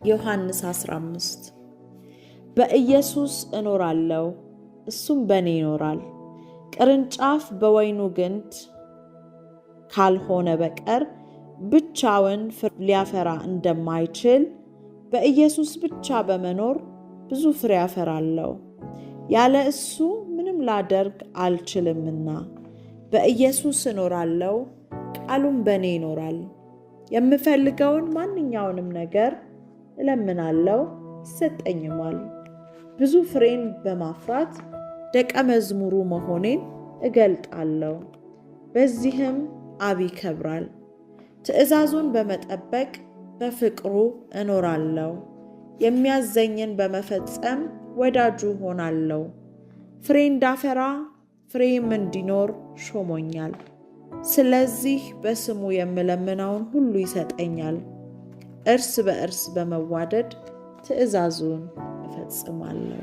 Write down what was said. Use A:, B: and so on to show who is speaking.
A: ዮሐንስ 15 በኢየሱስ እኖራለሁ፣ እሱም በእኔ ይኖራል። ቅርንጫፍ በወይኑ ግንድ ካልሆነ በቀር ብቻውን ፍሬ ሊያፈራ እንደማይችል በኢየሱስ ብቻ በመኖር ብዙ ፍሬ አፈራለሁ። ያለ እሱ ምንም ላደርግ አልችልምና በኢየሱስ እኖራለሁ፣ ቃሉም በእኔ ይኖራል። የምፈልገውን ማንኛውንም ነገር እለምናለሁ፣ ይሰጠኝማል። ብዙ ፍሬን በማፍራት ደቀ መዝሙሩ መሆኔን እገልጣለሁ። በዚህም አብ ይከብራል። ትእዛዙን በመጠበቅ በፍቅሩ እኖራለሁ። የሚያዘኝን በመፈጸም ወዳጁ ሆናለሁ። ፍሬ እንዳፈራ ፍሬም እንዲኖር ሾሞኛል። ስለዚህ በስሙ የምለምነውን ሁሉ ይሰጠኛል። እርስ በእርስ በመዋደድ ትእዛዙን እፈጽማለሁ።